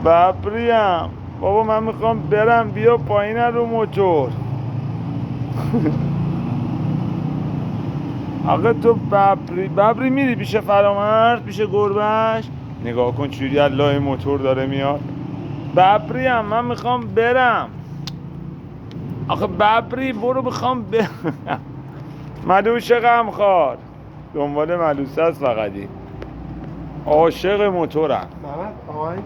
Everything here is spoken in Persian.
ببریم بابا من میخوام برم بیا پایین رو موتور آقا تو ببری میری پیش فرامرز پیش گربش نگاه کن چوری الله موتور داره میاد ببریم من میخوام برم آخه ببری برو میخوام برم ملوش غمخوار دنبال ملوسه است فقطی عاشق موتورم محمد آقای